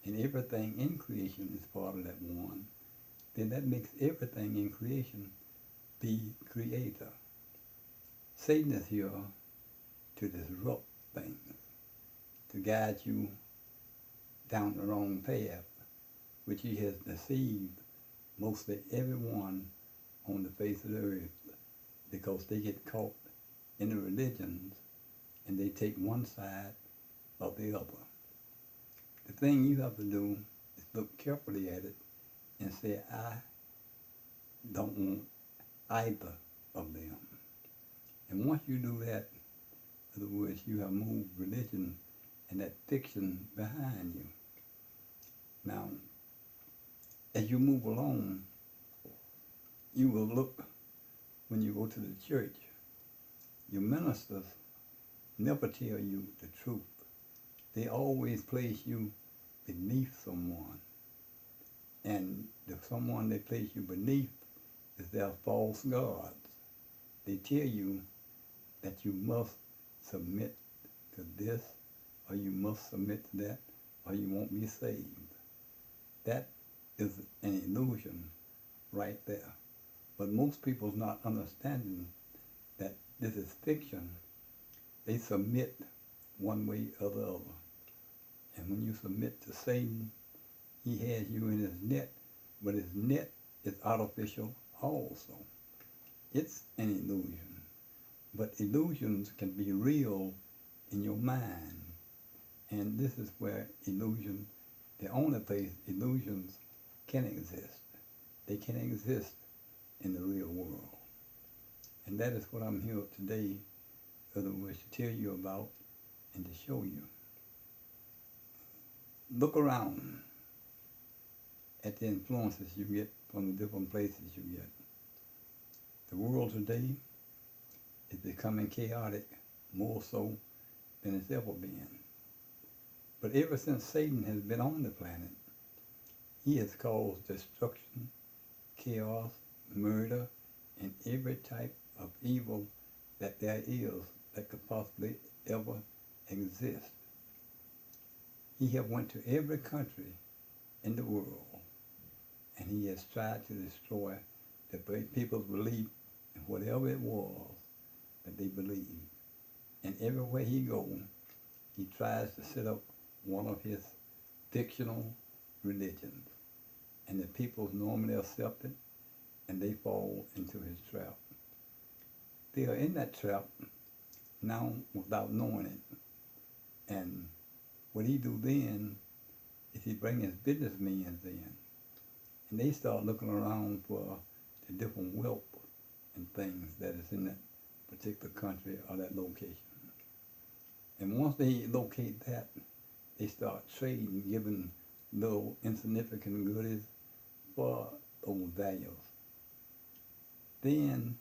and everything in creation is part of that one, then that makes everything in creation be creator. Satan is here to disrupt things, to guide you down the wrong path, which he has deceived mostly everyone on the face of the earth because they get caught in the religions and they take one side or the other. The thing you have to do is look carefully at it and say, I don't want either of them. And once you do that, in other words, you have moved religion and that fiction behind you. Now, as you move along, you will look when you go to the church. Your ministers never tell you the truth. They always place you beneath someone. And the someone they place you beneath is their false gods. They tell you that you must submit to this, or you must submit to that, or you won't be saved. That is an illusion right there. But most people's not understanding that this is fiction. They submit one way or the other. And when you submit to Satan, he has you in his net, but his net is artificial also. It's an illusion. But illusions can be real in your mind. And this is where illusion, the only place illusions can exist. They can exist in the real world. And that is what I'm here today, in other words, to tell you about and to show you. Look around at the influences you get from the different places you get. The world today is becoming chaotic more so than it's ever been. But ever since Satan has been on the planet, he has caused destruction, chaos, murder, and every type of evil that there is that could possibly ever exist. He has went to every country in the world, and he has tried to destroy the people's belief in whatever it was that they believed. And everywhere he goes, he tries to set up one of his fictional religions. And the people normally accept it, and they fall into his trap. They are in that trap now without knowing it. And what he do then is he bring his businessmen in, and they start looking around for the different wealth and things that is in that particular country or that location. And once they locate that, they start trading, giving little insignificant goodies for those values. Then,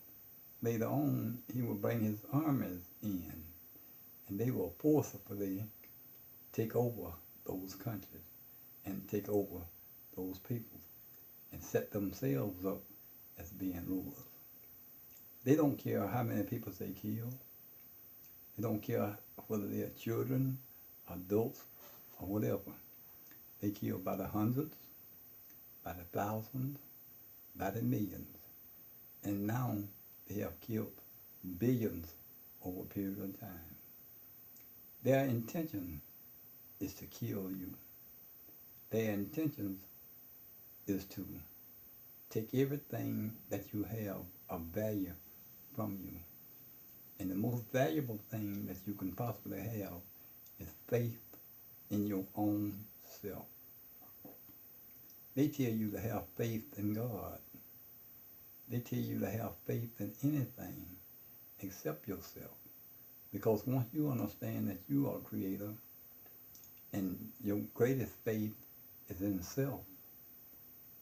later on, he will bring his armies in, and they will forcibly take over those countries and take over those people and set themselves up as being rulers. They don't care how many people they kill. They don't care whether they are children, adults, or whatever. They kill by the hundreds, by the thousands, by the millions. And now they have killed billions over a period of time. Their intention is to kill you. Their intention is to take everything that you have of value from you. And the most valuable thing that you can possibly have is faith in your own self. They tell you to have faith in God. They tell you to have faith in anything except yourself. Because once you understand that you are a creator and your greatest faith is in self,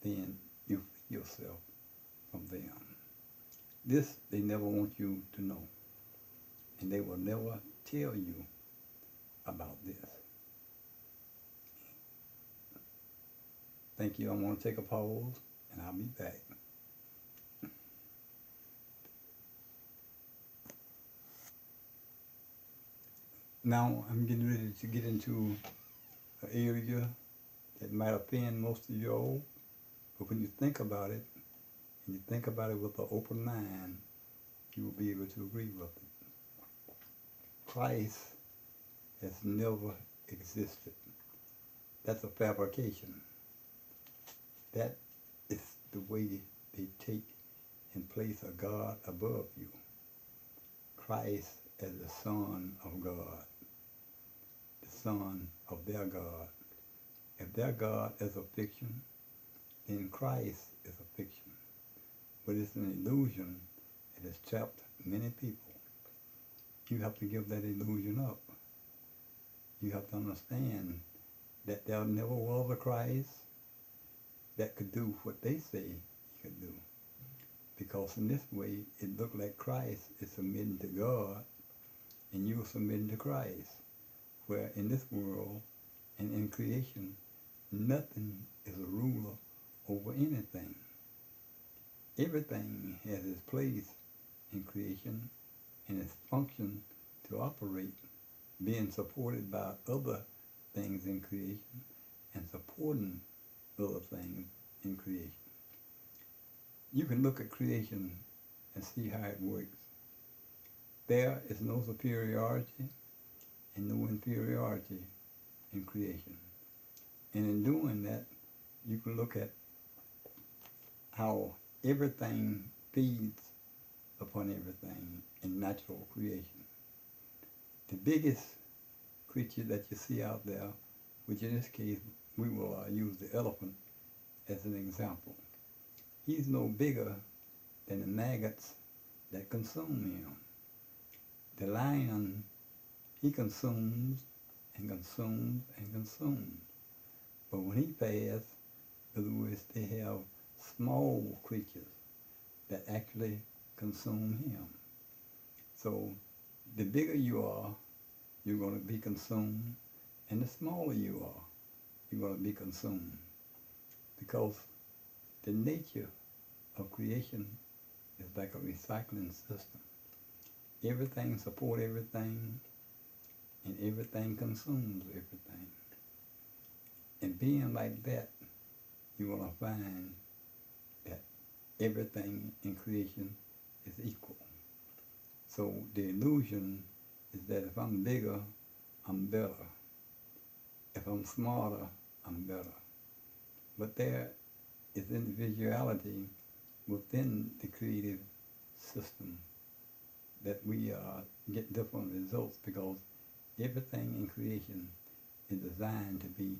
then you free yourself from them. This they never want you to know. And they will never tell you about this. Thank you. I'm going to take a pause, and I'll be back. Now I'm getting ready to get into an area It might offend most of you all, but when you think about it, and you think about it with an open mind, you will be able to agree with it. Christ has never existed. That's a fabrication. That is the way they take and place a God above you. Christ as the Son of God, the Son of their God. If their God is a fiction, then Christ is a fiction. But it's an illusion that has trapped many people. You have to give that illusion up. You have to understand that there never was a Christ that could do what they say he could do. Because in this way, it looked like Christ is submitting to God and you are submitting to Christ. Where in this world and in creation, nothing is a ruler over anything. Everything has its place in creation and its function to operate, being supported by other things in creation and supporting other things in creation. You can look at creation and see how it works. There is no superiority and no inferiority in creation. And in doing that, you can look at how everything feeds upon everything in natural creation. The biggest creature that you see out there, which in this case we will use the elephant as an example. He's no bigger than the maggots that consume him. The lion, he consumes and consumes and consumes. But when he fasts, in other words, they have small creatures that actually consume him. So the bigger you are, you're going to be consumed, and the smaller you are, you're going to be consumed. Because the nature of creation is like a recycling system. Everything supports everything, and everything consumes everything. And being like that, you're going to find that everything in creation is equal. So the illusion is that if I'm bigger, I'm better. If I'm smarter, I'm better. But there is individuality within the creative system that we get different results because everything in creation is designed to be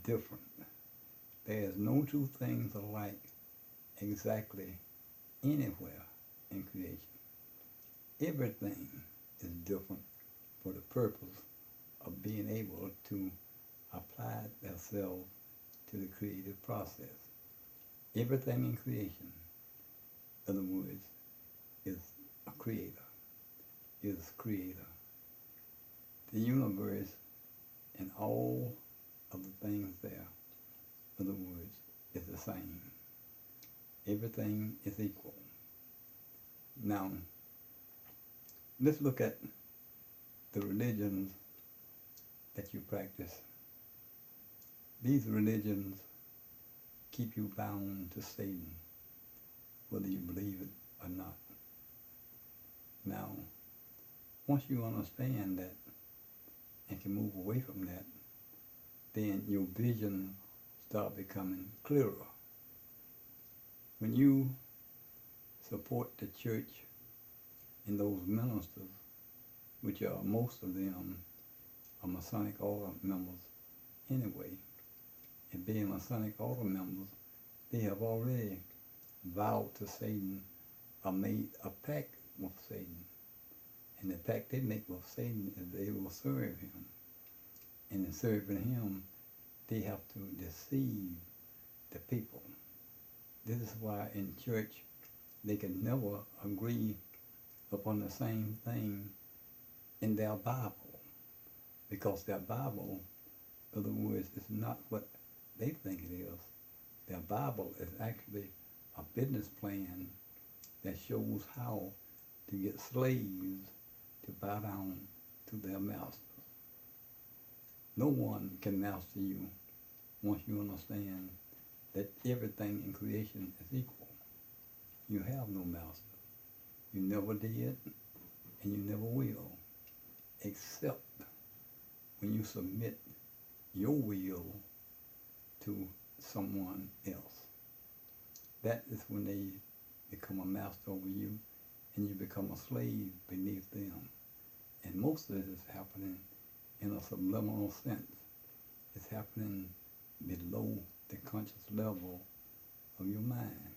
different. There is no two things alike exactly anywhere in creation. Everything is different for the purpose of being able to apply themselves to the creative process. Everything in creation, in other words, is a creator, is creator. The universe and all of the things there, in other words, is the same. Everything is equal. Now, let's look at the religions that you practice. These religions keep you bound to Satan, whether you believe it or not. Now, once you understand that and can move away from that, then your vision start becoming clearer. When you support the church and those ministers, which are most of them are Masonic Order members anyway, and being Masonic Order members, they have already vowed to Satan or made a pact with Satan. And the pact they make with Satan is they will serve him. And in serving him, they have to deceive the people. This is why in church they can never agree upon the same thing in their Bible. Because their Bible, in other words, is not what they think it is. Their Bible is actually a business plan that shows how to get slaves to bow down to their masters. No one can master you once you understand that everything in creation is equal. You have no master. You never did, and you never will, except when you submit your will to someone else. That is when they become a master over you, and you become a slave beneath them. And most of this is happening in a subliminal sense. It's happening below the conscious level of your mind.